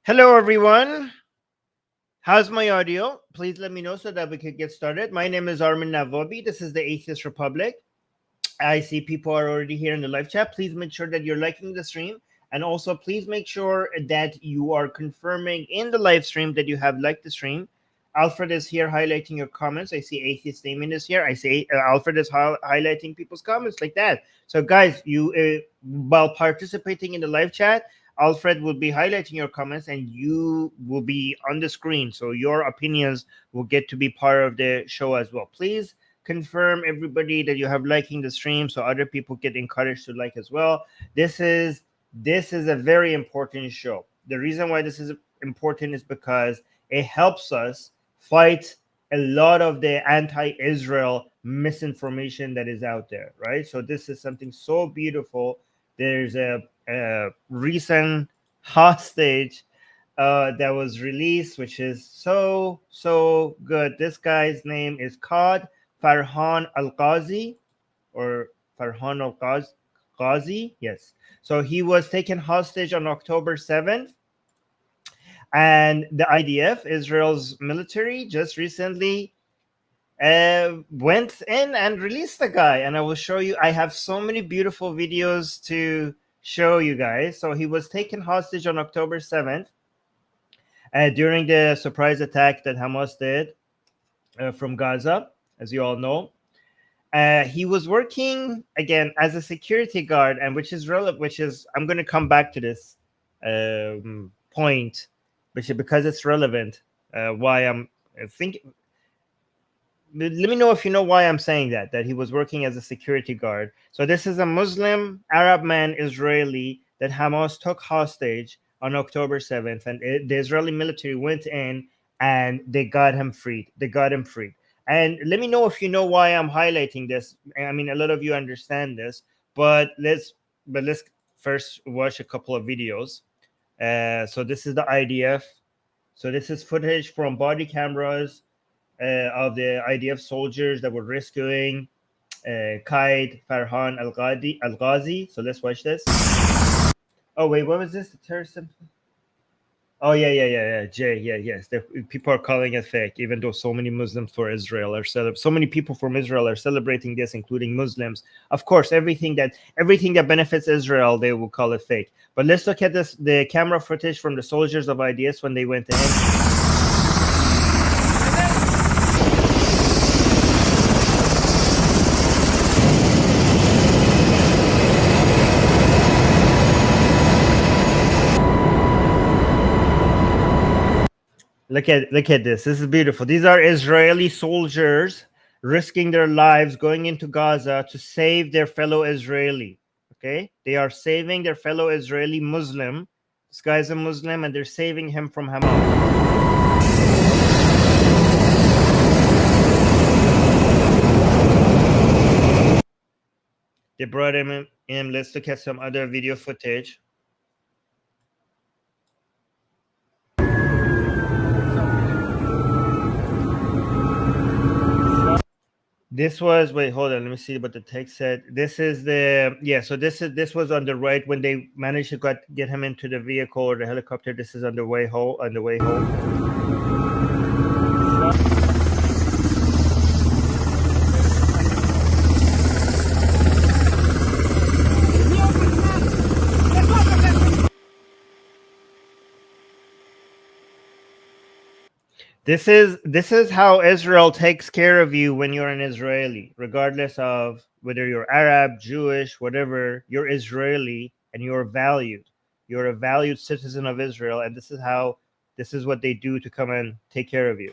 Hello, everyone. How's my audio? Please let me know so that we could get started. My name is Armin Navobi. This is the Atheist Republic. I see people are already here in the live chat. Please make sure that you're liking the stream. And also, please make sure that you are confirming in the live stream that you have liked the stream. Alfred is here highlighting your comments. I see Atheist Damien is here. I see Alfred is highlighting people's comments like that. So, guys, you while participating in the live chat, Alfred will be highlighting your comments and you will be on the screen. So your opinions will get to be part of the show as well. Please confirm everybody that you have liking the stream so other people get encouraged to like as well. This is a very important show. The reason why this is important is because it helps us fight a lot of the anti-Israel misinformation that is out there, right? So this is something so beautiful. There's a recent hostage that was released, which is so good. This guy's name is called Farhan Al-Ghazi or Farhan Al-Ghazi. Yes. So he was taken hostage on October 7th. And the IDF, Israel's military, just recently went in and released the guy. And I will show you. I have so many beautiful videos to show you guys. So he was taken hostage on October 7th during the surprise attack that Hamas did from Gaza, as you all know. He was working again as a security guard, and which is relevant. Which is I'm going to come back to this point, because it's relevant. Why I'm thinking. Let me know if you know why I'm saying that he was working as a security guard. So this is a Muslim Arab man, Israeli, that Hamas took hostage on October 7th, and the Israeli military went in and they got him freed. And let me know if you know why I'm highlighting this. I mean, a lot of you understand this, but let's first watch a couple of videos. So this is the IDF. So this is footage from body cameras of the IDF soldiers that were rescuing Qaid Farhan Al-Ghazi. So let's watch this. Oh wait, what was this? The terrorism? Oh yeah. Jay, yes. People are calling it fake, even though so many Muslims for Israel are so many people from Israel are celebrating this, including Muslims. Of course, everything that benefits Israel, they will call it fake. But let's look at the camera footage from the soldiers of IDS when they went in. Look at this. This is beautiful. These are Israeli soldiers risking their lives going into Gaza to save their fellow Israeli. Okay? They are saving their fellow Israeli Muslim. This guy's a Muslim and they're saving him from Hamas. They brought him in. Let's look at some other video footage. This was hold on, let me see what the text said. This is so this was on the right when they managed to get him into the vehicle or the helicopter. This is on the way home. This is how Israel takes care of you when you're an Israeli, regardless of whether you're Arab, Jewish, whatever. You're Israeli and you're valued. You're a valued citizen of Israel, and this is what they do to come and take care of you.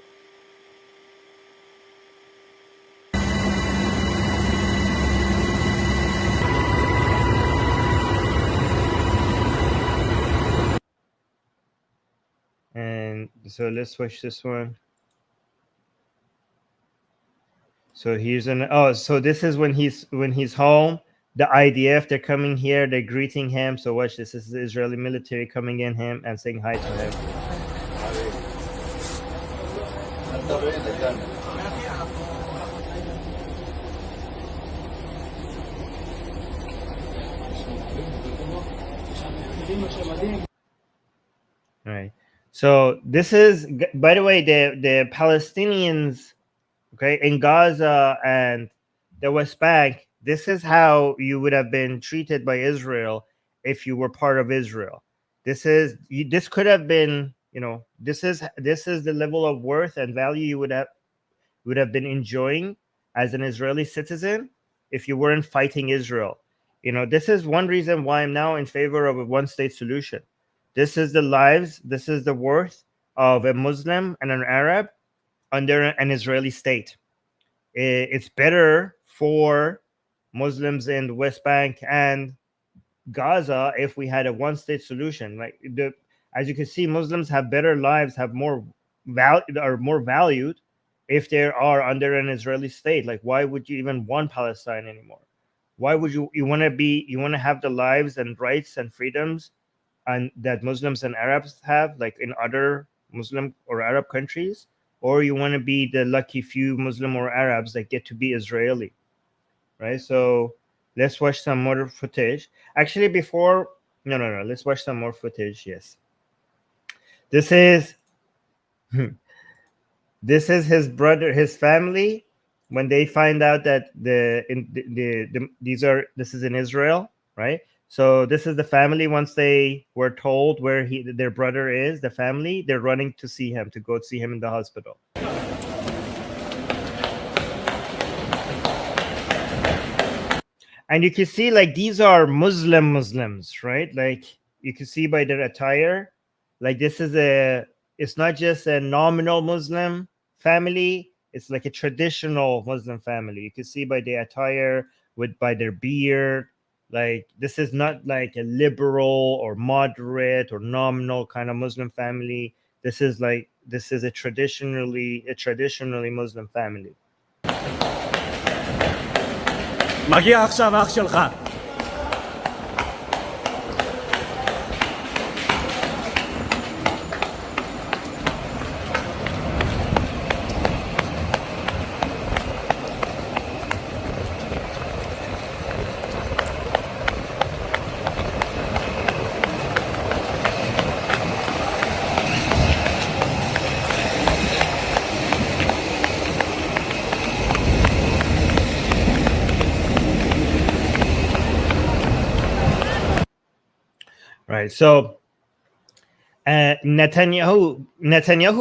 And so let's switch this one. So so this is when he's home. The IDF, they're coming here, they're greeting him. So watch this. This is the Israeli military coming in him and saying hi to him. Right. So this is, by the way, the Palestinians, okay, in Gaza and the West Bank. This is how you would have been treated by Israel if you were part of Israel. This could have been, this is the level of worth and value you would have been enjoying as an Israeli citizen if you weren't fighting Israel. This is one reason why I'm now in favor of a one-state solution. This is the lives, this is the worth of a Muslim and an Arab under an Israeli state. It's better for Muslims in the West Bank and Gaza if we had a one-state solution. As you can see, Muslims have better lives, have more are more valued if they are under an Israeli state. Like, why would you even want Palestine anymore? Why would you want to have the lives and rights and freedoms and that Muslims and Arabs have, like in other Muslim or Arab countries, or you want to be the lucky few Muslim or Arabs that get to be Israeli, right? So let's watch some more footage. Actually, before no, let's watch some more footage. Yes, this is this is his brother, his family, when they find out that this is in Israel, right? So this is the family. Once they were told where their brother is, the family, they're running to see him, to go see him in the hospital. And you can see, like, these are Muslims, right? Like, you can see by their attire, like, it's not just a nominal Muslim family, it's like a traditional Muslim family. You can see by the attire, by their beard. Like, this is not like a liberal or moderate or nominal kind of Muslim family. This is a traditionally Muslim family. מגיע עכשיו אח שלך. Right. So Netanyahu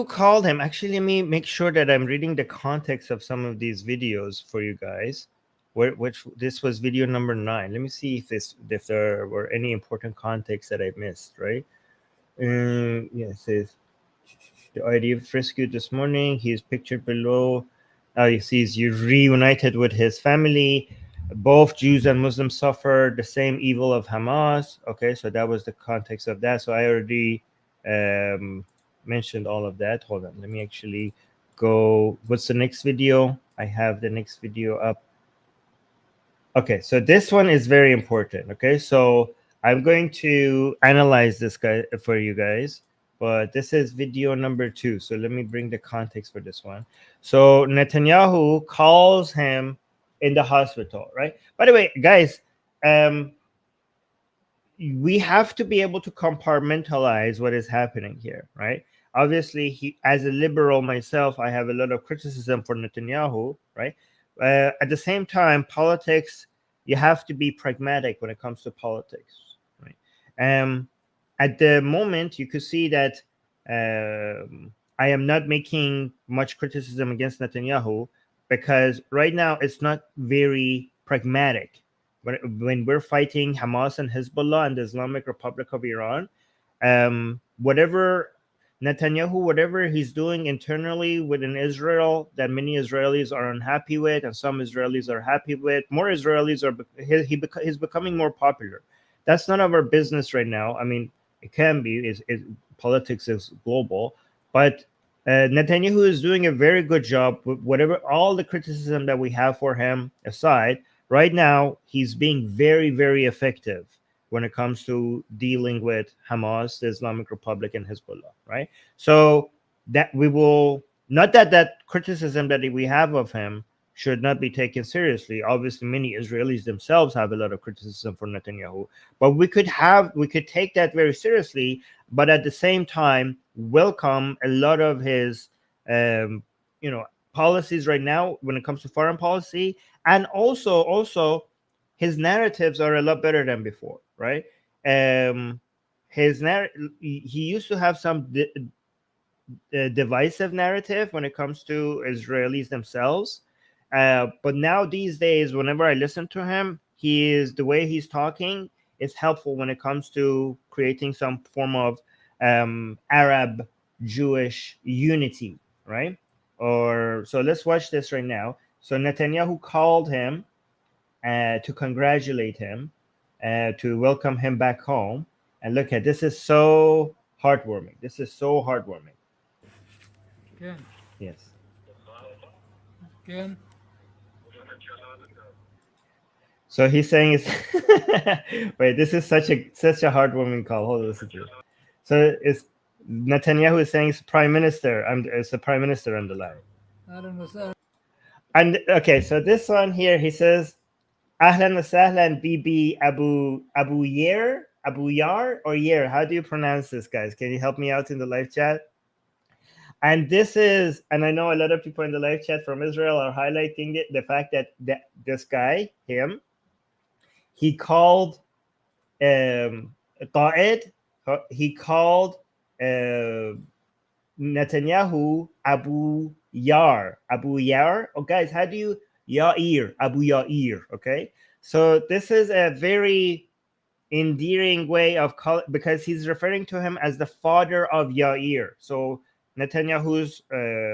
called him. Actually, let me make sure that I'm reading the context of some of these videos for you guys. This was video number 9. Let me see if there were any important context that I missed. Right. Yeah, it says the IDF rescued this morning. He is pictured below. You see, he's reunited with his family. Both Jews and Muslims suffer the same evil of Hamas. Okay, so that was the context of that. So I already mentioned all of that. Hold on, let me actually go. What's the next video? I have the next video up. Okay, so this one is very important. Okay, so I'm going to analyze this guy for you guys, but this is video number 2. So let me bring the context for this one. So Netanyahu calls him in the hospital, right? By the way, guys, we have to be able to compartmentalize what is happening here, right? Obviously, as a liberal myself, I have a lot of criticism for Netanyahu, right? At the same time, politics, you have to be pragmatic when it comes to politics, right? At the moment, you could see that I am not making much criticism against Netanyahu because right now it's not very pragmatic. When we're fighting Hamas and Hezbollah and the Islamic Republic of Iran, whatever he's doing internally within Israel that many Israelis are unhappy with and some Israelis are happy with, more Israelis he's becoming more popular. That's none of our business right now. I mean, it can be. Politics is global, but Netanyahu is doing a very good job with whatever, all the criticism that we have for him aside. Right now, he's being very, very effective when it comes to dealing with Hamas, the Islamic Republic, and Hezbollah, right? So that we will, not that criticism that we have of him should not be taken seriously. Obviously, many Israelis themselves have a lot of criticism for Netanyahu, but we could take that very seriously, but at the same time welcome a lot of his um, policies right now when it comes to foreign policy, and also his narratives are a lot better than before, right? um he used to have some divisive narrative when it comes to Israelis themselves. But now these days, whenever I listen to him, the way he's talking is helpful when it comes to creating some form of Arab Jewish unity, right? Or so let's watch this right now. So Netanyahu called him to congratulate him, to welcome him back home. And look at this is so heartwarming. This is so heartwarming. כן, Yes. כן. So he's saying it's wait, this is such a heartwarming call. Hold on, listen to it. So it's Netanyahu is saying it's prime minister. It's the prime minister on the line. אהלן וסהלן. And okay, so this one here, he says, "Ahlan wa sahlan, Bibi Abu Yar or Yer. How do you pronounce this, guys? Can you help me out in the live chat?" And I know a lot of people in the live chat from Israel are highlighting the fact that this guy, him, he called Ta'ed, he called Netanyahu Abu Yar. Abu Yar. Oh, guys, how do you Yair? Abu Yair. Okay. So this is a very endearing way of because he's referring to him as the father of Yair. So Netanyahu's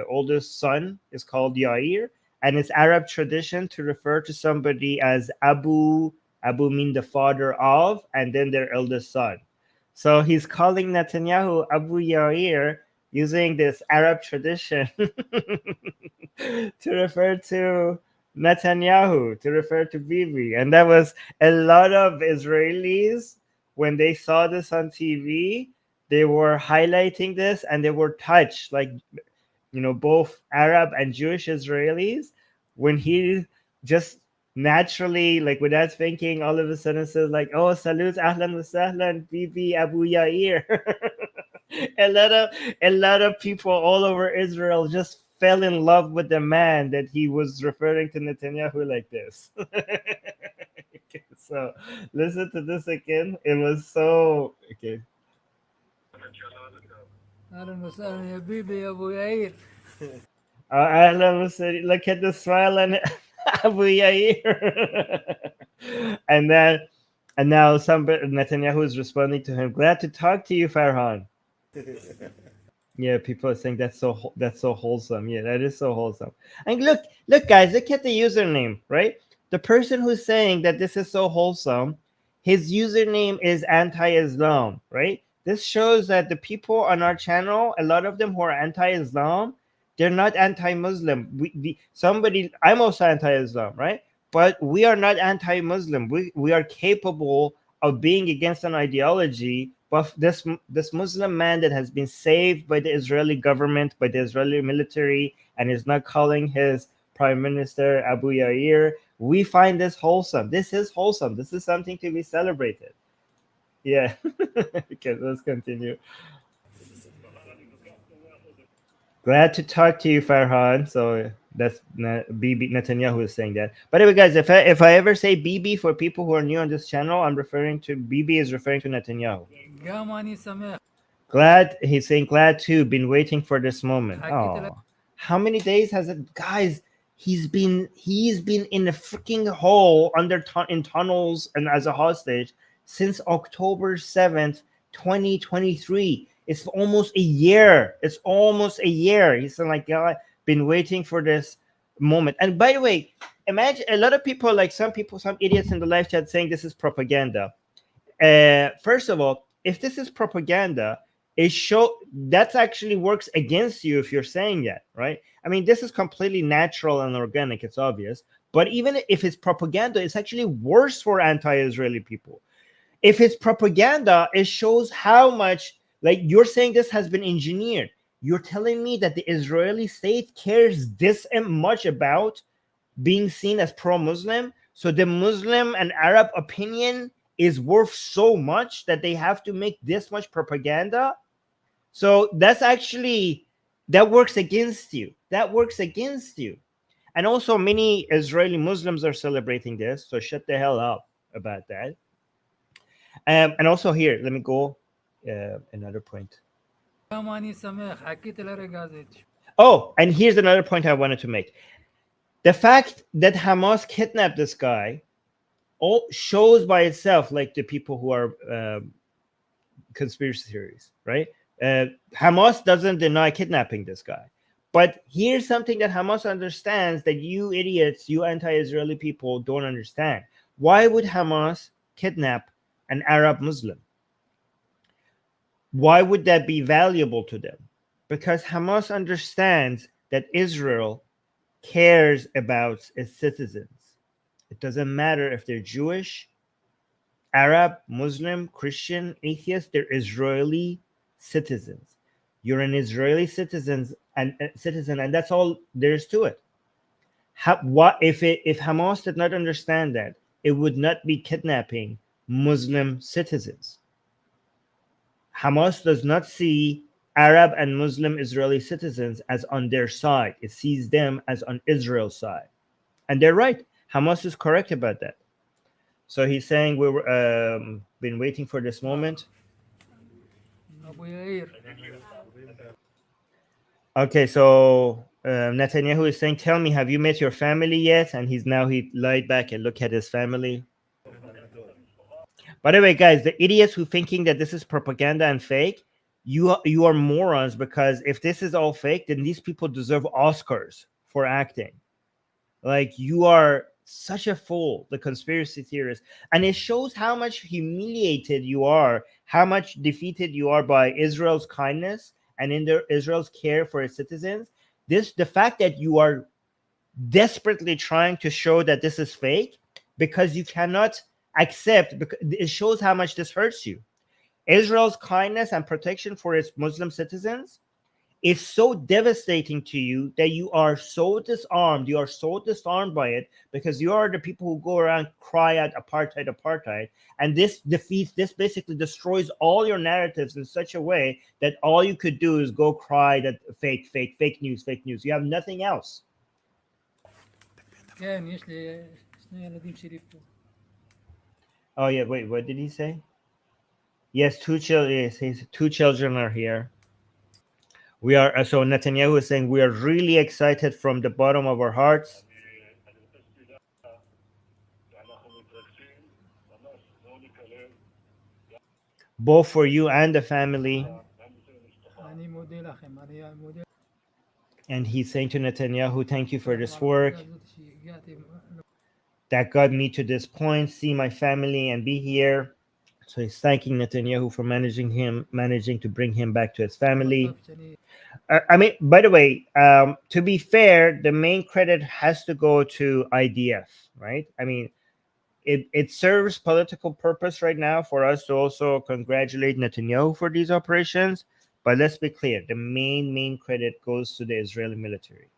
oldest son is called Yair, and it's Arab tradition to refer to somebody as Abu. Abu mean the father of, and then their eldest son. So he's calling Netanyahu Abu Yair using this Arab tradition to refer to Netanyahu, to refer to Bibi. And that was a lot of Israelis, when they saw this on TV, they were highlighting this and they were touched, like, both Arab and Jewish Israelis, when he just naturally, like without thinking, all of a sudden says like, "Oh, salute, ahlan wa sahlan, Bibi Abu Yair." a lot of people all over Israel just fell in love with the man that he was referring to Netanyahu like this. So listen to this again. It was so okay. אהלן וסהלן, יא ביבי, יא אבו יאיר. Look at the smile on Abu Yair. and then and now Netanyahu is responding to him. Glad to talk to you, Farhan. Yeah, people are saying that's so wholesome. Yeah, that is so wholesome. And look, guys, look at the username, right? The person who's saying that this is so wholesome, his username is anti-Islam, right? This shows that the people on our channel, a lot of them who are anti-Islam, they're not anti-Muslim. I'm also anti-Islam, right? But we are not anti-Muslim. We are capable of being against an ideology, but this Muslim man that has been saved by the Israeli government, by the Israeli military, and is not calling his prime minister Abu Yair, we find this wholesome. This is wholesome. This is something to be celebrated. Yeah. Okay, let's continue. Glad to talk to you, Farhan. So that's Bibi Netanyahu is saying that. By the way, guys, if I ever say Bibi for people who are new on this channel, I'm referring to Bibi is referring to Netanyahu. גם אני שמח. Glad he's saying glad too. Been waiting for this moment. חיכיתי ל... Oh, how many days has it, guys? He's been in a freaking hole in tunnels and as a hostage since October 7th, 2023. It's almost a year. It's almost a year. He's like, God, been waiting for this moment. And by the way, imagine a lot of people, like some idiots in the live chat saying this is propaganda. First of all, if this is propaganda, that actually works against you if you're saying that, right? I mean, this is completely natural and organic, it's obvious. But even if it's propaganda, it's actually worse for anti-Israeli people. If it's propaganda, it shows how much, like, you're saying this has been engineered. You're telling me that the Israeli state cares this much about being seen as pro-Muslim. So the Muslim and Arab opinion is worth so much that they have to make this much propaganda. So that's actually, that works against you. That works against you. And also many Israeli Muslims are celebrating this. So shut the hell up about that. And also here, let me go another point. اليوم أني سمح حكيت الأرق هذا. Oh, and here's another point I wanted to make. The fact that Hamas kidnapped this guy all shows by itself, like the people who are conspiracy theories, right? Hamas doesn't deny kidnapping this guy. But here's something that Hamas understands that you idiots, you anti-Israeli people don't understand. Why would Hamas kidnap an Arab Muslim? Why would that be valuable to them? Because Hamas understands that Israel cares about its citizens. It doesn't matter if they're Jewish, Arab, Muslim, Christian, atheist, they're Israeli citizens. You're an Israeli citizen, and that's all there is to it. What if Hamas did not understand that, it would not be kidnapping Muslim citizens. Hamas does not see Arab and Muslim Israeli citizens as on their side. It sees them as on Israel's side. And they're right. Hamas is correct about that. So he's saying we've been waiting for this moment. أبو ياير. Okay, so Netanyahu is saying, tell me, have you met your family yet? And he lied back and look at his family. By the way, guys, the idiots who thinking that this is propaganda and fake, you are morons, because if this is all fake, then these people deserve Oscars for acting. Like, you are such a fool, the conspiracy theorists. And it shows how much humiliated you are, how much defeated you are by Israel's kindness and Israel's care for its citizens. The fact that you are desperately trying to show that this is fake because you cannot accept, because it shows how much this hurts you. Israel's kindness and protection for its Muslim citizens is so devastating to you that you are so disarmed. You are so disarmed by it because you are the people who go around cry out apartheid, apartheid. And this basically destroys all your narratives in such a way that all you could do is go cry that fake news, fake news. You have nothing else. كان يش لي شنو نديم شريف. Oh yeah, wait, what did he say? Yes, two children. Yes, his two children are here. We are, so Netanyahu is saying we are really excited from the bottom of our hearts. Both for you and the family. أني مودي لكم أني مودي. And he's saying to Netanyahu, thank you for this work that got me to this point, see my family and be here. So he's thanking Netanyahu for managing to bring him back to his family. I mean, by the way, to be fair, the main credit has to go to IDF, right? I mean, it serves political purpose right now for us to also congratulate Netanyahu for these operations. But let's be clear, the main credit goes to the Israeli military.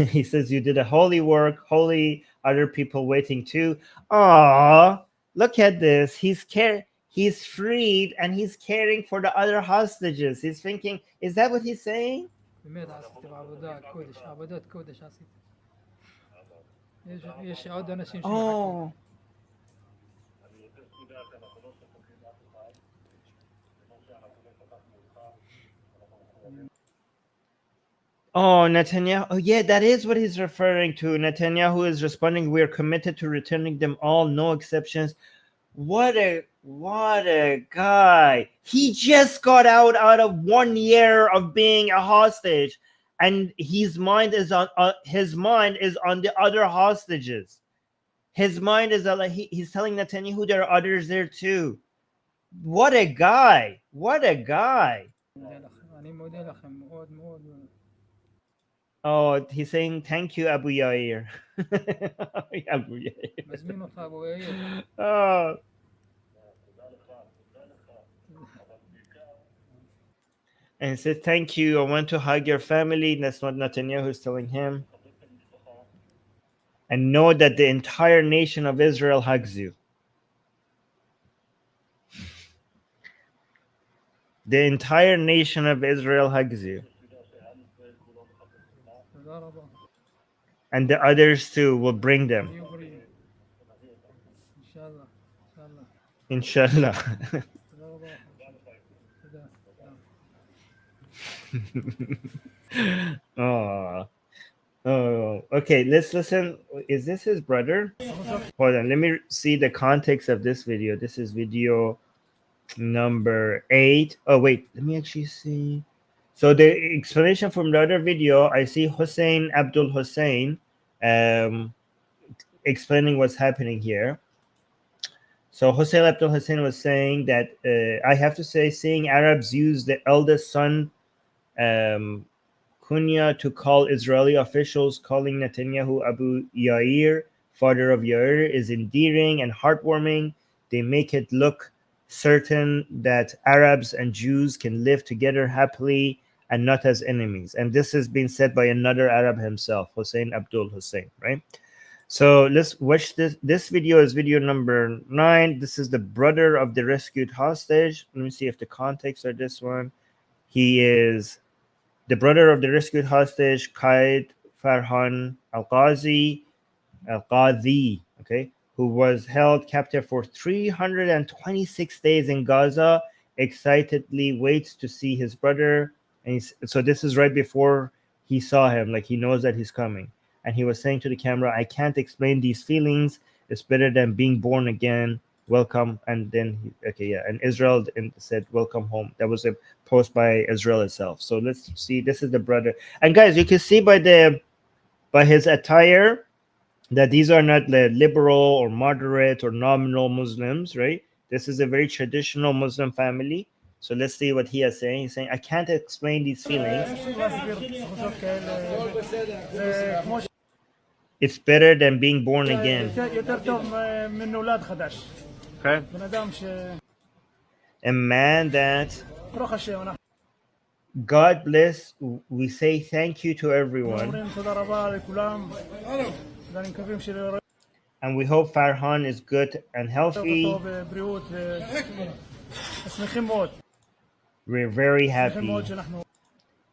He says you did a holy work, holy other people waiting too. Ah, look at this. He's freed and he's caring for the other hostages. He's thinking, is that what he's saying? Oh. Oh, Netanyahu. Oh, yeah, that is what he's referring to. Netanyahu is responding, we are committed to returning them all, no exceptions. What a guy. He just got out of 1 year of being a hostage, and his mind is on the other hostages. His mind is he's telling Netanyahu there are others there too. What a guy. What a guy. Oh, he's saying thank you, Abu Yair. Abu Yair. Oh. And says, thank you. I want to hug your family. That's what Netanyahu is telling him. And know that the entire nation of Israel hugs you. The entire nation of Israel hugs you. תודה רבה. And the others too will bring them. תהיו בריאים. אינשאללה. אינשאללה. Inshallah. תודה רבה. תודה. תודה. Oh, okay. Let's listen. Is this his brother? Hold on. Let me see the context of this video. This is video number 8. Oh, wait. Let me actually see. So the explanation from the other video, I see Hussein Abdul Hussein explaining what's happening here. So Hussein Abdul Hussein was saying that I have to say, seeing Arabs use the eldest son kunya to call Israeli officials, calling Netanyahu Abu Yair, father of Yair, is endearing and heartwarming. They make it look certain that Arabs and Jews can live together happily and not as enemies. And this has been said by another Arab himself, Hussein Abdul Hussein, right? So let's watch this. This video is video number 9. This is the brother of the rescued hostage. Let me see if the context are this one. He is the brother of the rescued hostage, Qaid Farhan Al-Qadhi, okay, who was held captive for 326 days in Gaza, excitedly waits to see his brother. And so this is right before he saw him, like he knows that he's coming. And he was saying to the camera, I can't explain these feelings. It's better than being born again. Welcome. And then, and Israel said, welcome home. That was a post by Israel itself. So let's see. This is the brother. And guys, you can see by his attire that these are not the liberal or moderate or nominal Muslims, right? This is a very traditional Muslim family. So let's see what he is saying. He's saying, I can't explain these feelings. It's better than being born again. Okay. A man that God bless. We say thank you to everyone. And we hope Farhan is good and healthy. We're very happy.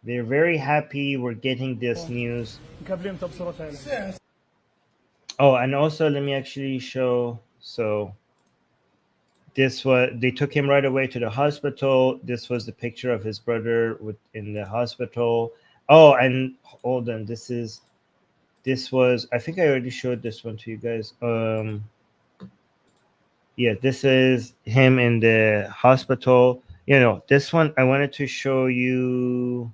We're very happy we're getting this news. Oh, and also let me actually show. So this was, they took him right away to the hospital. This was the picture of his brother in the hospital. Oh, and hold on, this was, I think I already showed this one to you guys. Yeah, this is him in the hospital. You know, this one I wanted to show you.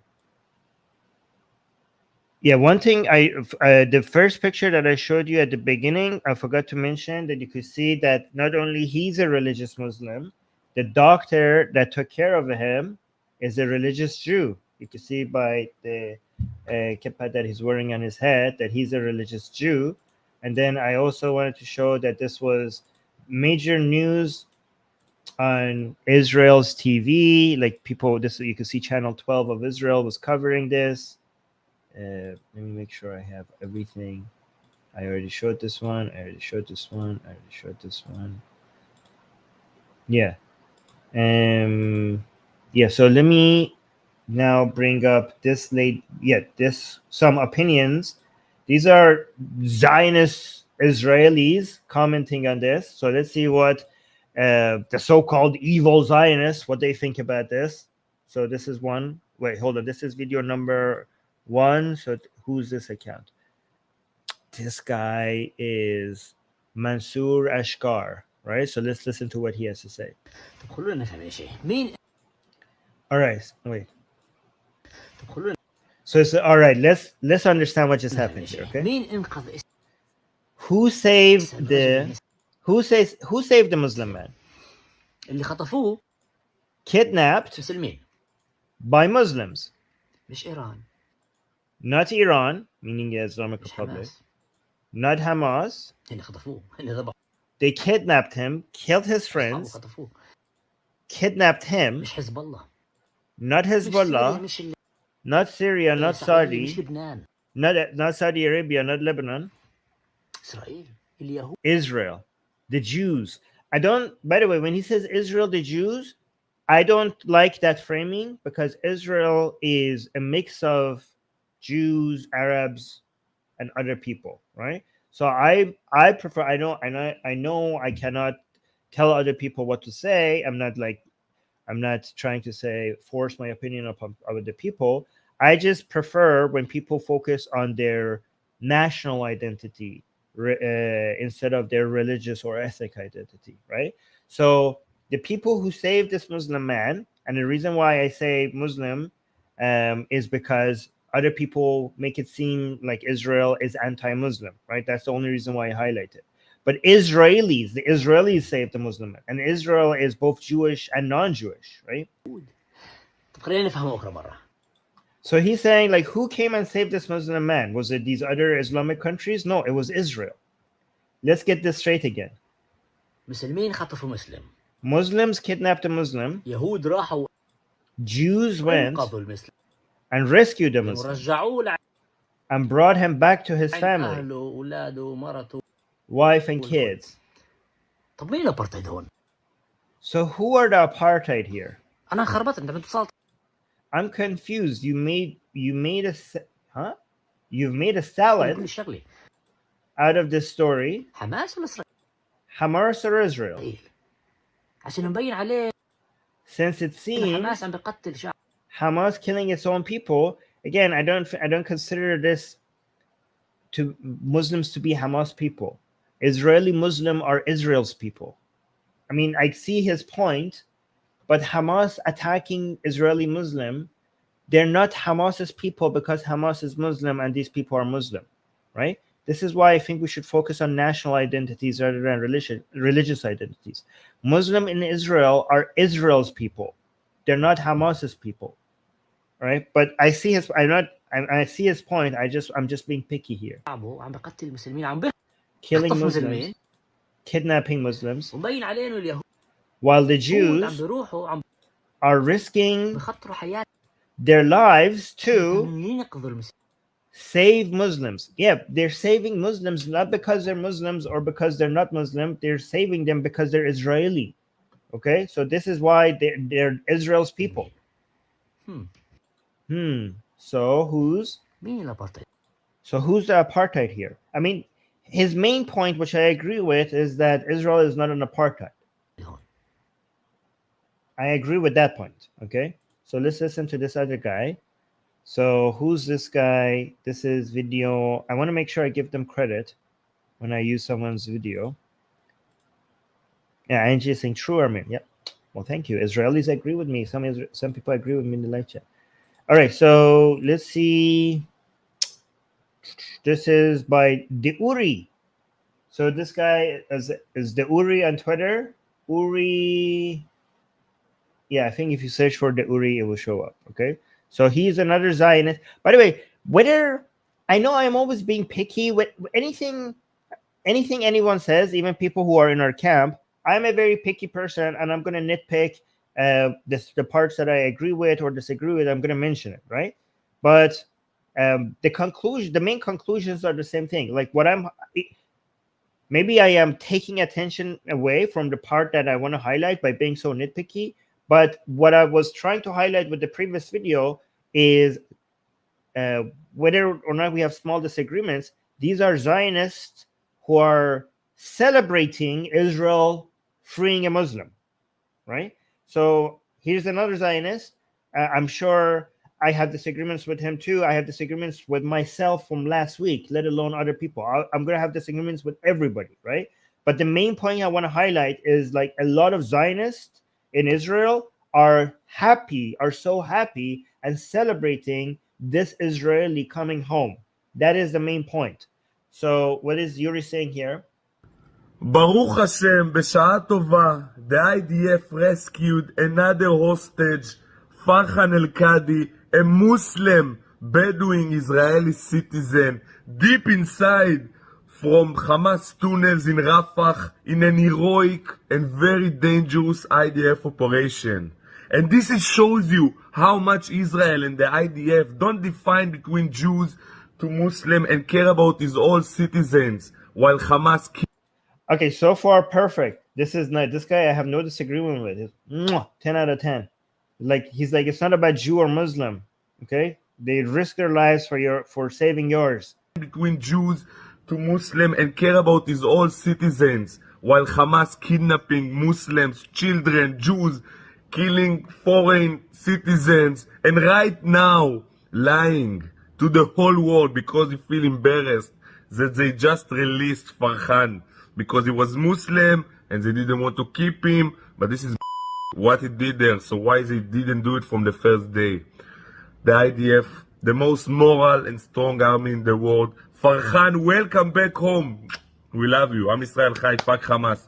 Yeah, one thing the first picture that I showed you at the beginning, I forgot to mention that you could see that not only he's a religious Muslim, the doctor that took care of him is a religious Jew. You can see by the kippah that he's wearing on his head that he's a religious Jew. And then I also wanted to show that this was major news on Israel's TV. Like people, you can see Channel 12 of Israel was covering this. Let me make sure I have everything. I already showed this one. I already showed this one. I already showed this one. Yeah. Yeah. So let me now bring up this some opinions. These are Zionist Israelis commenting on this. So let's see what the so-called evil Zionists, what they think about this. So this is one. Wait, hold on. This is video number 1. So who's this account? This guy is Mansour Ashkar, right? So let's listen to what he has to say. All right, wait. So it's all right. Let's understand what just happened here, okay? Who saved the Muslim man? Kidnapped by Muslims. Not Iran, meaning the Islamic Republic. Not Hamas. They kidnapped him, killed his friends, kidnapped him. not Hezbollah, not Syria, not Saudi, not Saudi Arabia, not Lebanon, Israel, the Jews. I don't, by the way, when he says Israel, the Jews, I don't like that framing because Israel is a mix of Jews, Arabs, and other people, right? So I prefer, I know I cannot tell other people what to say. I'm not trying to say force my opinion upon other people. I just prefer when people focus on their national identity instead of their religious or ethnic identity, right? So the people who saved this Muslim man, and the reason why I say Muslim is because other people make it seem like Israel is anti-Muslim, right? That's the only reason why I highlight it. But the Israelis saved the Muslim man, and Israel is both Jewish and non-Jewish, right? So he's saying, like, who came and saved this Muslim man? Was it these other Islamic countries? No, it was Israel. Let's get this straight again. Muslims kidnapped a Muslim. Jews went and rescued the Muslim and brought him back to his family, wife and kids. So who are the apartheid here? I'm confused. You've made a salad out of this story. Hamas or Israel? Since it seems Hamas killing its own people. Again, I don't consider this to Muslims to be Hamas people. Israeli Muslim are Israel's people. I mean, I see his point, but Hamas attacking Israeli Muslim, they're not Hamas's people because Hamas is Muslim and these people are Muslim, right? This is why I think we should focus on national identities rather than religious identities. Muslim in Israel are Israel's people. They're not Hamas's people, right? But I see his. I see his point. I'm just being picky here. Killing Muslims, kidnapping Muslims, while the Jews are risking their lives to save Muslims. Yeah, they're saving Muslims not because they're Muslims or because they're not Muslim. They're saving them because they're Israeli. Okay, so this is why they're Israel's people. So who's the apartheid here? I mean, his main point, which I agree with, is that Israel is not an apartheid. I agree with that point. Okay, so let's listen to this other guy. So who's this guy? This is video. I want to make sure I give them credit when I use someone's video. Yeah, Angie is saying true, Armin. Yep. Well, thank you. Israelis agree with me. Some people agree with me in the live chat. All right, so let's see. This is by Deuri. So this guy is Deuri on Twitter. Uri. Yeah, I think if you search for Deuri, it will show up. Okay. So he's another Zionist. By the way, whether I know I'm always being picky with anything anyone says, even people who are in our camp, I'm a very picky person, and I'm going to nitpick the parts that I agree with or disagree with. I'm going to mention it, right? But the main conclusions are the same thing. Like maybe I am taking attention away from the part that I want to highlight by being so nitpicky. But what I was trying to highlight with the previous video is whether or not we have small disagreements, these are Zionists who are celebrating Israel freeing a Muslim, right? So here's another Zionist. I'm sure I have disagreements with him too. I have disagreements with myself from last week, let alone other people. I'm going to have disagreements with everybody, right? But the main point I want to highlight is like a lot of Zionists in Israel are so happy and celebrating this Israeli coming home. That is the main point. So what is Yuri saying here? Baruch Hashem, בשעה טובה, the IDF rescued another hostage, Farhan El-Kadi, a Muslim Bedouin Israeli citizen, deep inside from Hamas tunnels in Rafah in an heroic and very dangerous IDF operation. And this shows you how much Israel and the IDF don't define between Jews to Muslim and care about his all citizens, while Hamas Okay, so far perfect. This is not this guy. I have no disagreement with. It's 10 out of 10. Like he's like, it's not about Jew or Muslim. Okay, they risk their lives for saving yours. between Jews to Muslim and care about his all citizens, while Hamas kidnapping Muslims, children, Jews, killing foreign citizens, and right now lying to the whole world because he feel embarrassed that they just released Farhan because he was Muslim and they didn't want to keep him, but this is what he did there, so why they didn't do it from the first day. The IDF, the most moral and strong army in the world. Farhan, welcome back home. We love you. Am Israel Chai, fuck Hamas.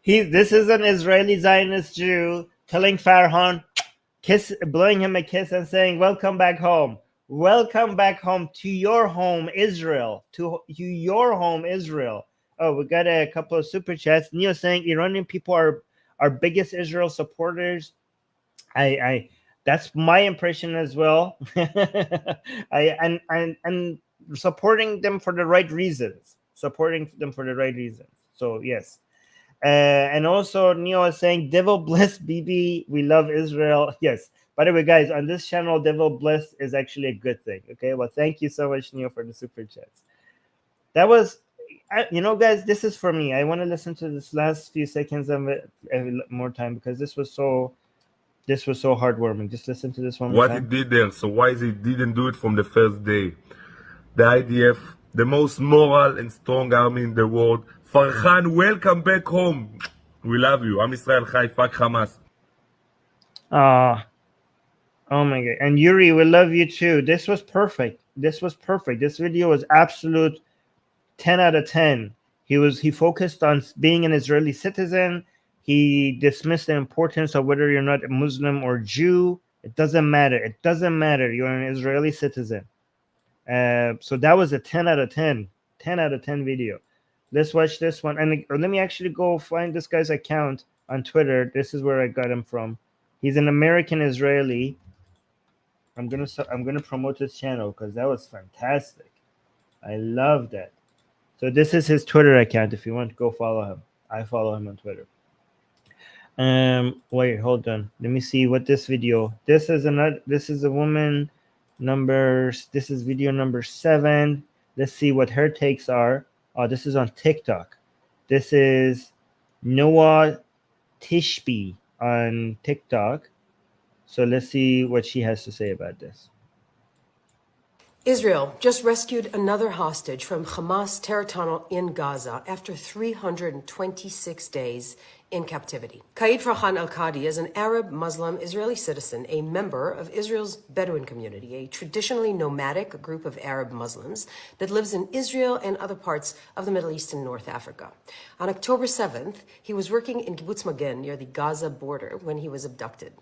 This is an Israeli Zionist Jew telling Farhan, blowing him a kiss and saying, "Welcome back home. Welcome back home to your home, Israel. To your home, Israel." Oh, we got a couple of super chats. Neo saying Iranian people are our biggest Israel supporters. I that's my impression as well. And supporting them for the right reasons. Supporting them for the right reasons. So yes. And also Neo is saying, "Devil bless BB. We love Israel." Yes. By the way, guys, on this channel, devil bless is actually a good thing. Okay. Well, thank you so much, Neo, for the super chats. That was, guys, this is for me. I want to listen to this last few seconds of it more time because this was so heartwarming. Just listen to this one more What time. he did there, so why they didn't do it from the first day. The IDF, the most moral and strong army in the world. Farhan, welcome back home. We love you. Am Israel Chai, fuck Hamas. Oh my god. And Yuri, we love you too. This was perfect. This video was absolute 10 out of 10. He focused on being an Israeli citizen. He dismissed the importance of whether you're not a Muslim or Jew. It doesn't matter. You're an Israeli citizen. So that was a 10 out of 10. 10 out of 10 video. Let's watch this one. And let me actually go find this guy's account on Twitter. This is where I got him from. He's an American Israeli. I'm gonna promote his channel because that was fantastic. I love that. So this is his Twitter account. If you want to go follow him, I follow him on Twitter. Wait, hold on. Let me see what this video. This is a woman this is video number 7. Let's see what her takes are. Oh, this is on TikTok. This is Noah Tishby on TikTok. So let's see what she has to say about this. Israel just rescued another hostage from Hamas terror tunnel in Gaza after 326 days in captivity. Qaid Farhan al-Qadi is an Arab Muslim Israeli citizen, a member of Israel's Bedouin community, a traditionally nomadic group of Arab Muslims that lives in Israel and other parts of the Middle East and North Africa. On October 7th, he was working in Kibbutz Magen near the Gaza border when he was abducted.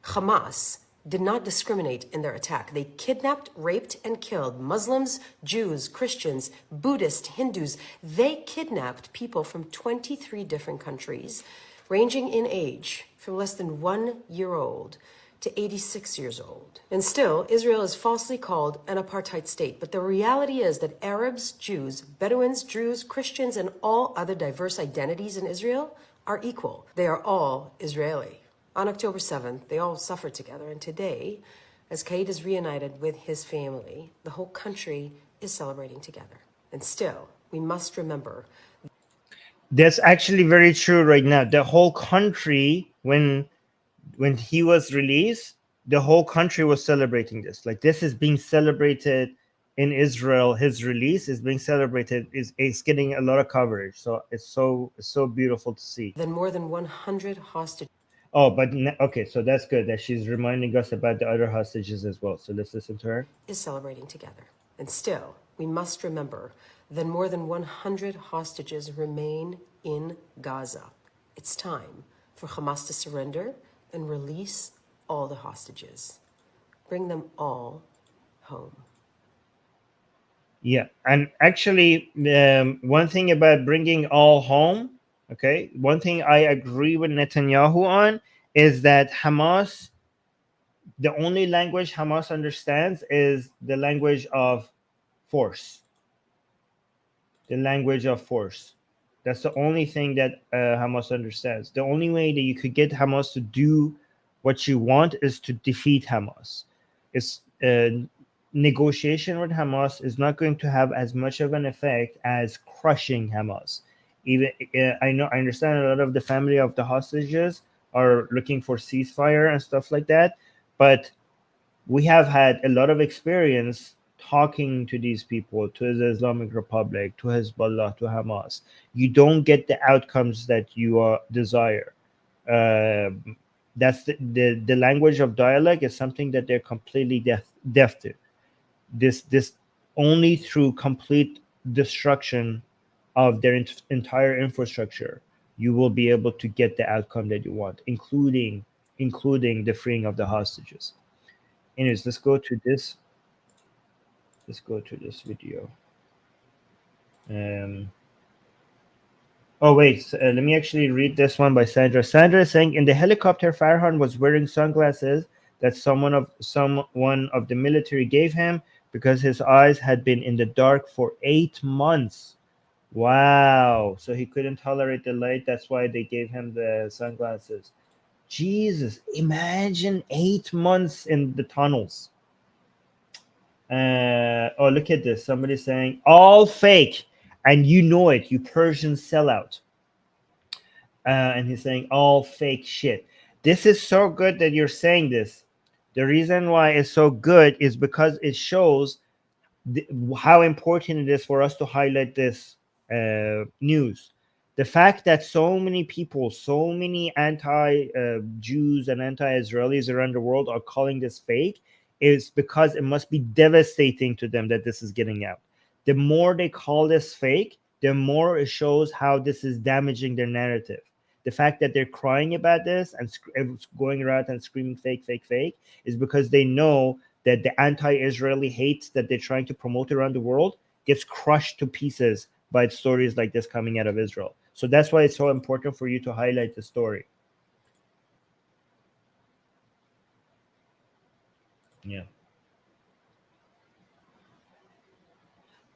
Hamas did not discriminate in their attack. They kidnapped, raped, and killed Muslims, Jews, Christians, Buddhists, Hindus. They kidnapped people from 23 different countries, ranging in age from less than 1 year old to 86 years old. And still, Israel is falsely called an apartheid state. But the reality is that Arabs, Jews, Bedouins, Druze, Christians, and all other diverse identities in Israel are equal. They are all Israeli. On October 7th, they all suffered together, and today, as Qaid is reunited with his family, the whole country is celebrating together. And still, we must remember. That's actually very true right now. The whole country, when he was released, the whole country was celebrating this. Like, this is being celebrated in Israel. His release is being celebrated. It's getting a lot of coverage. So it's so beautiful to see. Then more than 100 hostages. Oh, but okay, so that's good that she's reminding us about the other hostages as well. So let's listen to her. Is celebrating together. And still, we must remember that more than 100 hostages remain in Gaza. It's time for Hamas to surrender and release all the hostages. Bring them all home. Yeah, and actually, one thing about bringing all home, Okay, one thing I agree with Netanyahu on is that Hamas, the only language Hamas understands is the language of force. The language of force. That's the only thing that Hamas understands. The only way that you could get Hamas to do what you want is to defeat Hamas. It's negotiation with Hamas is not going to have as much of an effect as crushing Hamas. Even I understand a lot of the family of the hostages are looking for ceasefire and stuff like that, but we have had a lot of experience talking to these people, to the Islamic Republic, to Hezbollah, to Hamas. You don't get the outcomes that you desire. That's the language of dialogue is something that they're completely deaf to. This only through complete destruction of their entire infrastructure you will be able to get the outcome that you want, including the freeing of the hostages. Anyways, let's go to this video. Oh wait, let me actually read this one by Sandra. Sandra is saying, in the helicopter, Farhan was wearing sunglasses that someone of the military gave him because his eyes had been in the dark for 8 months. Wow. So he couldn't tolerate the light. That's why they gave him the sunglasses. Jesus, imagine 8 months in the tunnels. Oh, look at this. Somebody saying, all fake. And you know it. You Persian sellout. And he's saying, all fake shit. This is so good that you're saying this. The reason why it's so good is because it shows how important it is for us to highlight this news. The fact that so many people, so many anti-Jews and anti-Israelis around the world are calling this fake is because it must be devastating to them that this is getting out. The more they call this fake, the more it shows how this is damaging their narrative. The fact that they're crying about this and going around and screaming fake, fake, fake is because they know that the anti-Israeli hate that they're trying to promote around the world gets crushed to pieces by stories like this coming out of Israel. So that's why it's so important for you to highlight the story. Yeah.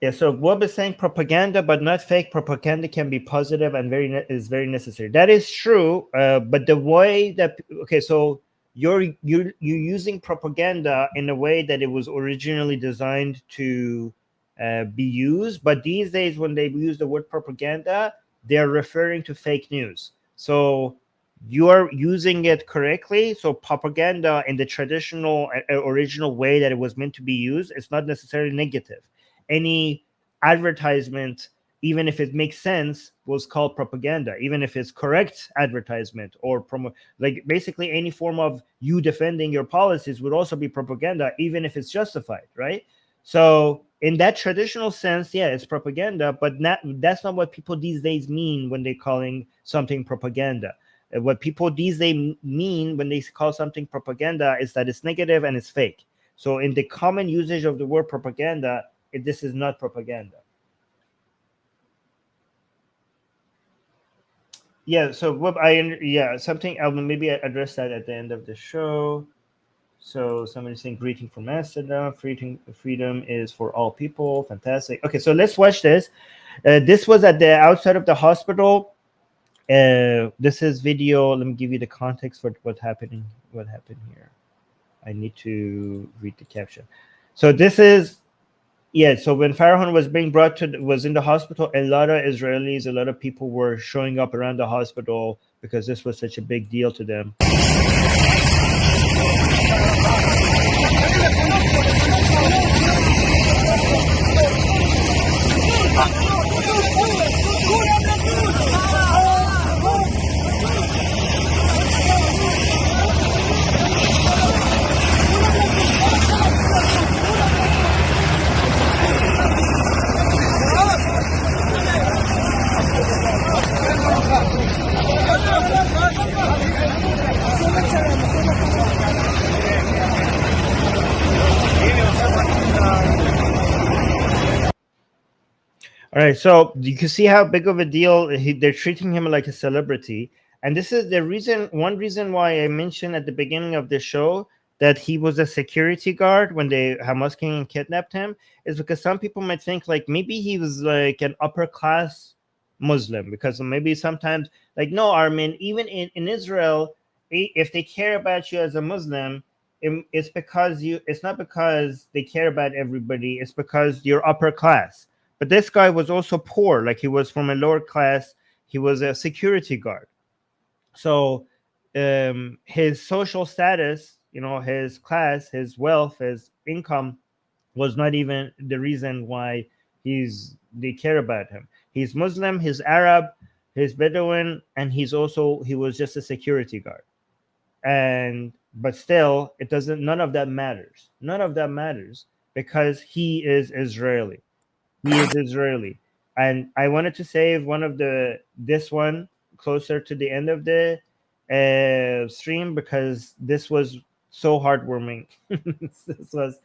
Yeah, so Bob is saying propaganda, but not fake propaganda, can be positive and is very necessary. That is true, but the way that so you're using propaganda in a way that it was originally designed to be used, but these days when they use the word propaganda, they're referring to fake news. So you are using it correctly. So propaganda in the traditional original way that it was meant to be used, it's not necessarily negative. Any advertisement, even if it makes sense, was called propaganda, even if it's correct advertisement or like basically any form of you defending your policies would also be propaganda, even if it's justified, right? So in that traditional sense, yeah, it's propaganda, but that's not what people these days mean when they're calling something propaganda. What people these days mean when they call something propaganda is that it's negative and it's fake. So in the common usage of the word propaganda, this is not propaganda. Yeah, so what something I'll maybe address that at the end of the show. So somebody's saying greeting from Amsterdam, freedom is for all people. Fantastic. Okay, so let's watch this. This was at the outside of the hospital. This is video. Let me give you the context for what happened here. I need to read the caption. So this is so when Farhan was being was in the hospital, a lot of Israelis, a lot of people were showing up around the hospital because this was such a big deal to them. All right, so you can see how big of a deal they're treating him like a celebrity, and this is the reason. One reason why I mentioned at the beginning of the show that he was a security guard when the Hamas came and kidnapped him is because some people might think like maybe he was like an upper class Muslim, because maybe sometimes like no, Armin, even in Israel, if they care about you as a Muslim, it's because you. It's not because they care about everybody. It's because you're upper class. But this guy was also poor, like he was from a lower class. He was a security guard. So his social status, his class, his wealth, his income was not even the reason why they care about him. He's Muslim, he's Arab, he's Bedouin, and he was just a security guard. And but still it doesn't none of that matters. None of that matters because he is Israeli. He is Israeli. And I wanted to save this one closer to the end of the stream because this was so heartwarming. This was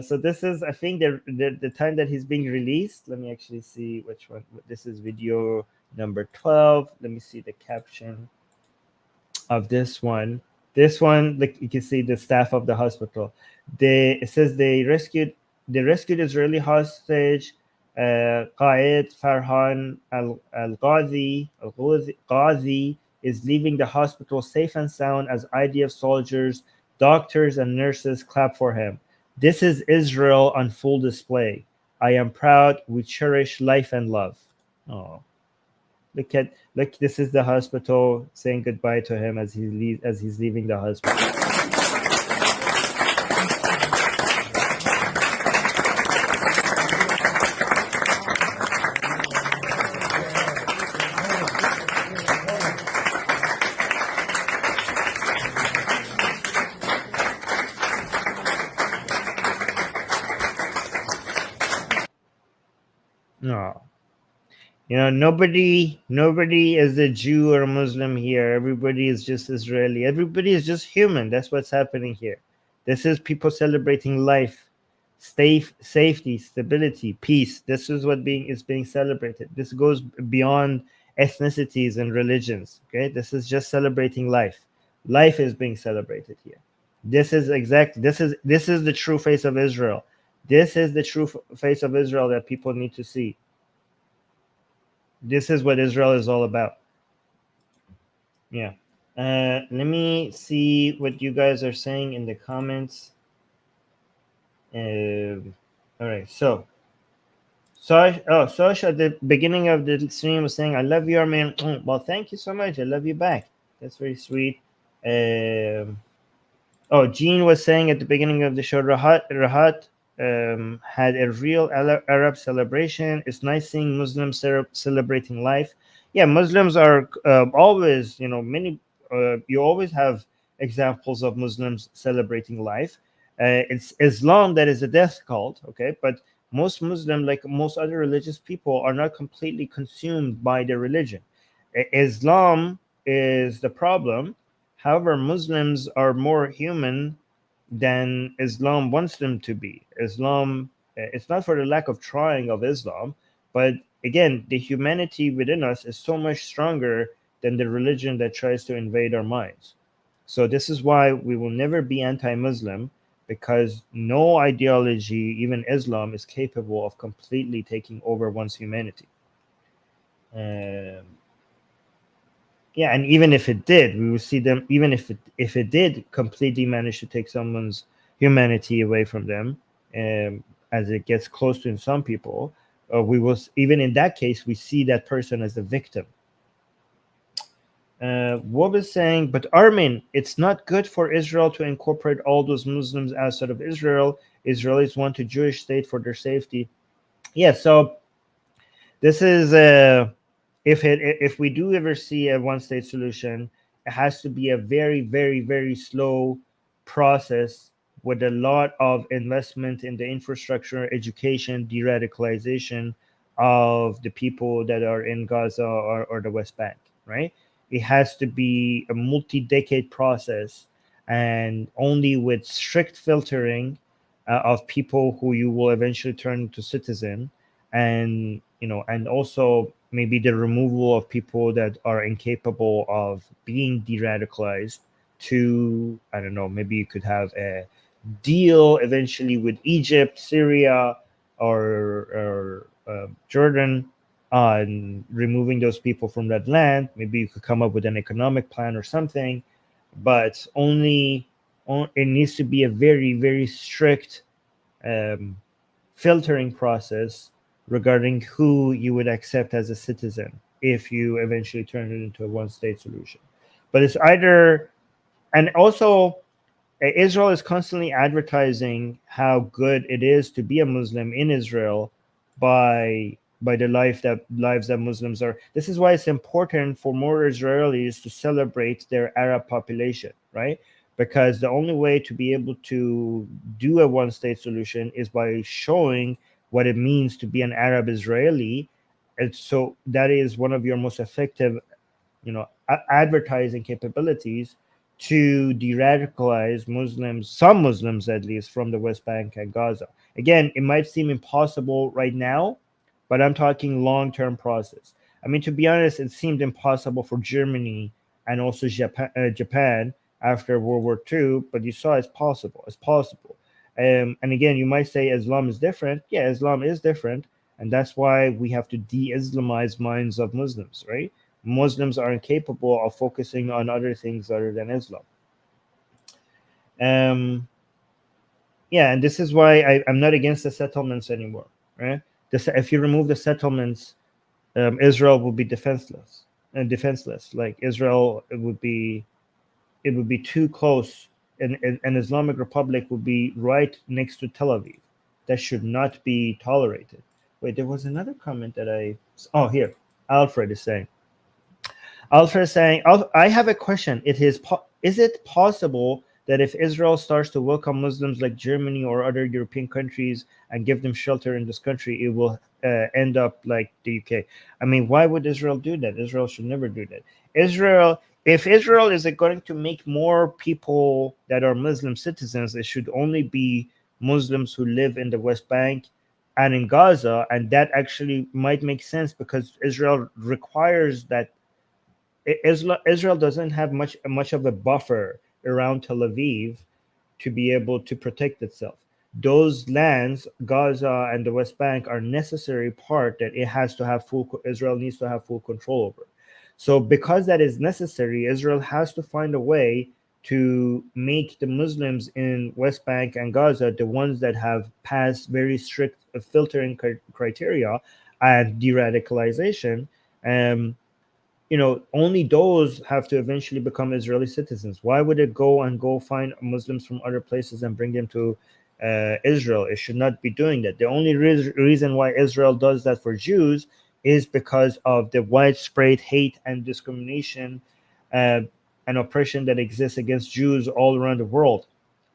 so this is I think the time that he's being released. Let me actually see which one. This is video number 12. Let me see the caption of this one. This one, like you can see the staff of the hospital. It says the rescued Israeli hostage Qaed Farhan Ghazi is leaving the hospital safe and sound as IDF soldiers, doctors, and nurses clap for him. This is Israel on full display. I am proud. We cherish life and love. Oh. Look, this is the hospital saying goodbye to him as he's leaving the hospital. No. Nobody is a Jew or a Muslim here. Everybody is just Israeli. Everybody is just human. That's what's happening here. This is people celebrating life, safety, stability, peace. This is what is being celebrated. This goes beyond ethnicities and religions. Okay, this is just celebrating life. Life is being celebrated here. This is the true face of Israel. This is the true face of Israel that people need to see. This is what Israel is all about. Yeah. Let me see what you guys are saying in the comments. All right. So Sosh at the beginning of the stream was saying, I love you, Armin. Well, thank you so much. I love you back. That's very sweet. Jean was saying at the beginning of the show, Rahat had a real Arab celebration. It's nice seeing Muslims celebrating life. Yeah, Muslims are always, many. You always have examples of Muslims celebrating life. It's Islam that is a death cult, okay? But most Muslim, like most other religious people, are not completely consumed by their religion. Islam is the problem. However, Muslims are more human than Islam wants them to be. Islam, it's not for the lack of trying of Islam, but again, the humanity within us is so much stronger than the religion that tries to invade our minds. So this is why we will never be anti-Muslim, because no ideology, even Islam, is capable of completely taking over one's humanity. Yeah, and even if it did, we will see them. Even if it did completely manage to take someone's humanity away from them, as it gets close to in some people, we will even in that case we see that person as a victim. What was saying, but Armin, it's not good for Israel to incorporate all those Muslims outside of Israel. Israelis want a Jewish state for their safety. Yeah, so this is if we do ever see a one-state solution, it has to be a very, very, very slow process with a lot of investment in the infrastructure, education, de-radicalization of the people that are in Gaza or the West Bank, right? It has to be a multi-decade process, and only with strict filtering of people who you will eventually turn into citizen, and and also maybe the removal of people that are incapable of being de-radicalized. To, I don't know, maybe you could have a deal eventually with Egypt, Syria, or Jordan on removing those people from that land. Maybe you could come up with an economic plan or something, but it needs to be a very, very strict um, filtering process regarding who you would accept as a citizen if you eventually turn it into a one-state solution. But it's either, and also Israel is constantly advertising how good it is to be a Muslim in Israel by the lives that Muslims are. This is why it's important for more Israelis to celebrate their Arab population, right? Because the only way to be able to do a one-state solution is by showing what it means to be an Arab Israeli. And so that is one of your most effective advertising capabilities to de-radicalize Muslims, some Muslims at least, from the West Bank and Gaza. Again, it might seem impossible right now, but I'm talking long-term process. I mean, to be honest, it seemed impossible for Germany and also Japan after World War II, but you saw it's possible. It's possible. And again, you might say Islam is different. Yeah, Islam is different, and that's why we have to de-Islamize minds of Muslims, right? Muslims are incapable of focusing on other things other than Islam. Yeah, and this is why I'm not against the settlements anymore, right? If you remove the settlements, Israel will be defenseless. Like Israel, it would be too close, and an Islamic Republic would be right next to Tel Aviv. That should not be tolerated. Wait, there was another comment that oh, here, Alfred is saying. Alfred is saying, I have a question. Is it possible that if Israel starts to welcome Muslims like Germany or other European countries and give them shelter in this country, it will end up like the UK? I mean, why would Israel do that? Israel should never do that. If Israel is going to make more people that are Muslim citizens, it should only be Muslims who live in the West Bank and in Gaza, and that actually might make sense because Israel requires that. Israel doesn't have much of a buffer around Tel Aviv to be able to protect itself. Those lands, Gaza and the West Bank, are necessary part that it has to have Israel needs to have full control over. So because that is necessary, Israel has to find a way to make the Muslims in West Bank and Gaza the ones that have passed very strict filtering criteria and de-radicalization. Um, only those have to eventually become Israeli citizens. Why would it go find Muslims from other places and bring them to Israel? It should not be doing that. The only reason why Israel does that for Jews is because of the widespread hate and discrimination uh, and oppression that exists against Jews all around the world.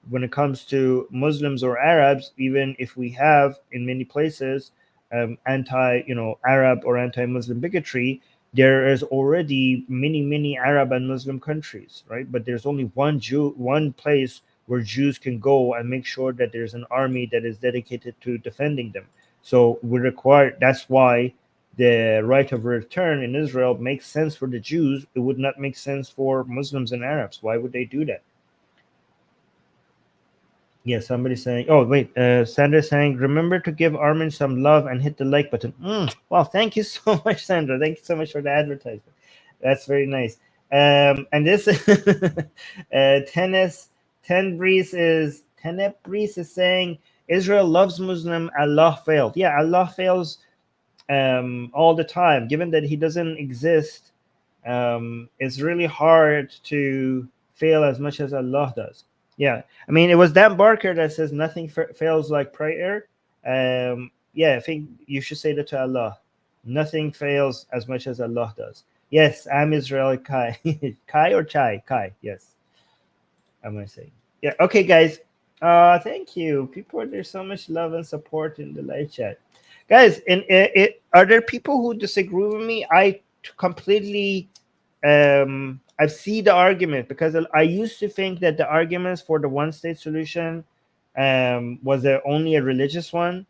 When it comes to Muslims or Arabs, even if we have in many places Arab or anti-Muslim bigotry, there is already many Arab and Muslim countries, right? But there's only one place where Jews can go and make sure that there's an army that is dedicated to defending them. So that's why the right of return in Israel makes sense for the Jews. It would not make sense for Muslims and Arabs. Why would they do that? Yeah, somebody saying, oh, wait, Sandra saying, remember to give Armin some love and hit the like button. Well, thank you so much, Sandra. Thank you so much for the advertisement. That's very nice. And this Tenebris is saying, Israel loves Muslim, Allah failed. Yeah, Allah fails all the time. Given that he doesn't exist, it's really hard to fail as much as Allah does. Yeah, I mean, it was Dan Barker that says nothing fails like prayer. Yeah, I think you should say that to Allah. Nothing fails as much as Allah does. Yes, I'm Israeli Kai. Kai or Chai? Kai, yes. I'm going to say. Yeah, okay, guys. Thank you. There's so much love and support in the live chat. Guys, are there people who disagree with me? I completely I see the argument, because I used to think that the arguments for the one-state solution was only a religious one,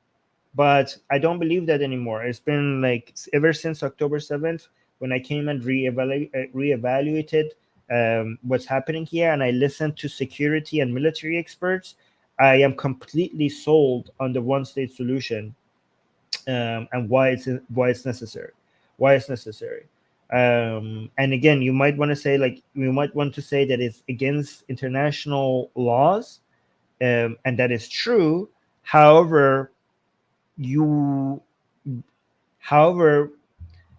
but I don't believe that anymore. It's been like ever since October 7th, when I came and reevaluated what's happening here, and I listened to security and military experts. I am completely sold on the one-state solution, and why it's necessary. Why it's necessary. And again, you might want to say that it's against international laws, and that is true. However,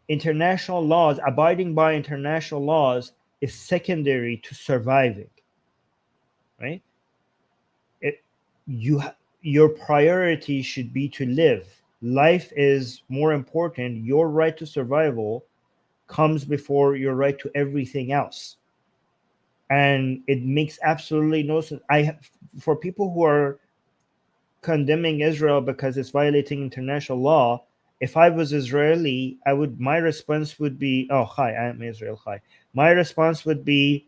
international laws, abiding by international laws, is secondary to surviving. Right? Your priority should be to live. Life is more important. Your right to survival comes before your right to everything else. And it makes absolutely no sense. For people who are condemning Israel because it's violating international law, if I was Israeli, my response would be, oh, hi, I am Israel, hi. My response would be,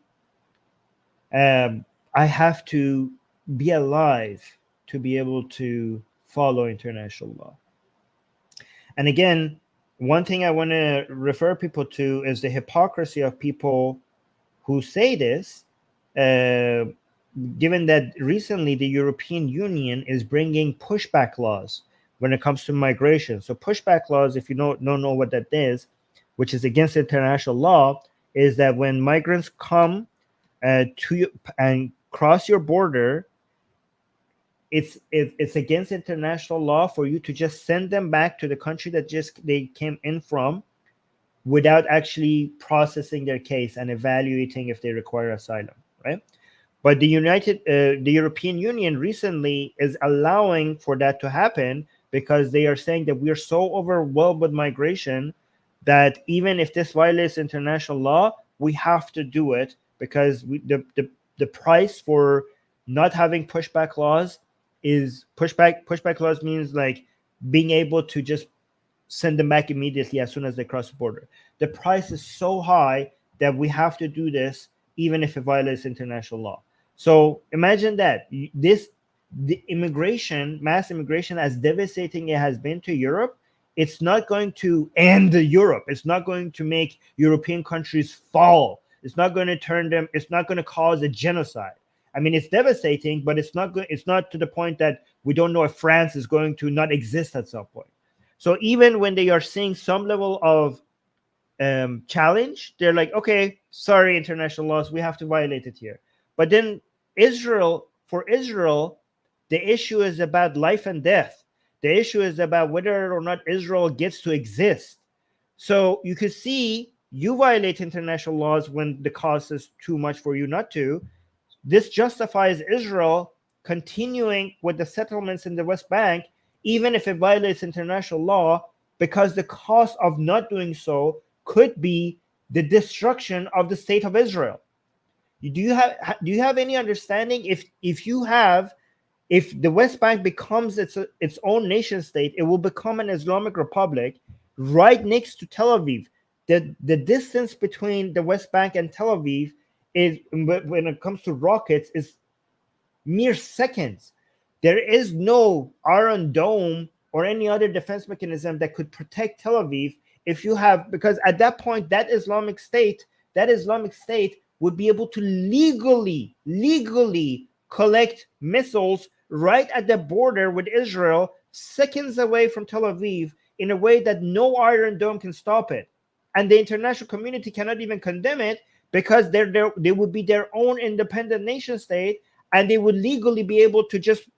I have to be alive to be able to follow international law. And again, one thing I want to refer people to is the hypocrisy of people who say this, given that recently the European Union is bringing pushback laws when it comes to migration. So pushback laws, if you don't know what that is, which is against international law, is that when migrants come to you and cross your border, it's against international law for you to just send them back to the country that they came in from, without actually processing their case and evaluating if they require asylum, right? But the European Union recently is allowing for that to happen, because they are saying that we are so overwhelmed with migration that even if this violates international law, we have to do it, because the price for not having pushback laws is pushback laws means like being able to just send them back immediately as soon as they cross the border. The price is so high that we have to do this even if it violates international law. So imagine that the mass immigration, as devastating it has been to Europe, it's not going to end Europe. It's not going to make European countries fall. It's not going to turn them. It's not going to cause a genocide. I mean, it's devastating, but it's not good. It's not to the point that we don't know if France is going to not exist at some point. So even when they are seeing some level of challenge, they're like, okay, sorry, international laws, we have to violate it here. But then for Israel, the issue is about life and death. The issue is about whether or not Israel gets to exist. So you could see you violate international laws when the cost is too much for you not to. This justifies Israel continuing with the settlements in the West Bank, even if it violates international law, because the cost of not doing so could be the destruction of the state of Israel. Do you have any understanding if the West Bank becomes its own nation state, it will become an Islamic republic right next to Tel Aviv. The distance between the West Bank and Tel Aviv is, when it comes to rockets, is mere seconds. There is no Iron Dome or any other defense mechanism that could protect Tel Aviv because at that point, that Islamic State would be able to legally collect missiles right at the border with Israel, seconds away from Tel Aviv, in a way that no Iron Dome can stop it. And the international community cannot even condemn it, because they would be their own independent nation state, and they would legally be able to just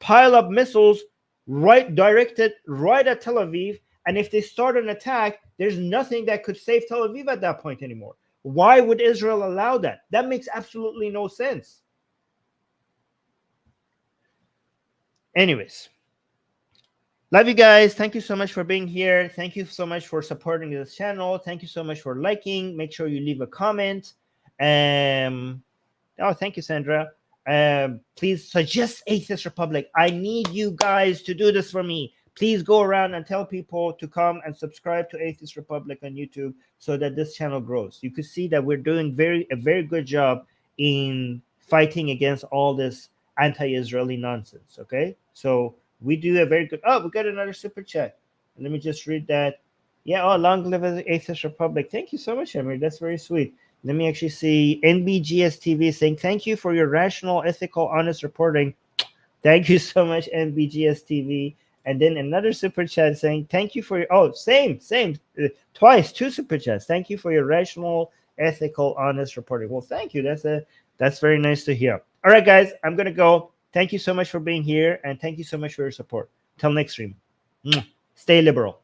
pile up missiles directed right at Tel Aviv. And if they start an attack, there's nothing that could save Tel Aviv at that point anymore. Why would Israel allow that? That makes absolutely no sense. Anyways, love you guys. Thank you so much for being here. Thank you so much for supporting this channel. Thank you so much for liking. Make sure you leave a comment. Oh, thank you, Sandra. Please suggest Atheist Republic. I need you guys to do this for me. Please go around and tell people to come and subscribe to Atheist Republic on YouTube so that this channel grows. You can see that we're doing a very good job in fighting against all this anti-Israeli nonsense. Okay, so We do a very good. Oh, we got another super chat. Let me just read that. Yeah. Oh, long live the Atheist Republic. Thank you so much, Emery. That's very sweet. Let me actually see NBGS TV saying, thank you for your rational, ethical, honest reporting. Thank you so much, NBGS TV. And then another super chat saying, thank you for your, oh, same, twice, two super chats. Thank you for your rational, ethical, honest reporting. Well, thank you. That's very nice to hear. All right, guys, I'm going to go. Thank you so much for being here. And thank you so much for your support. Till next stream. Stay liberal.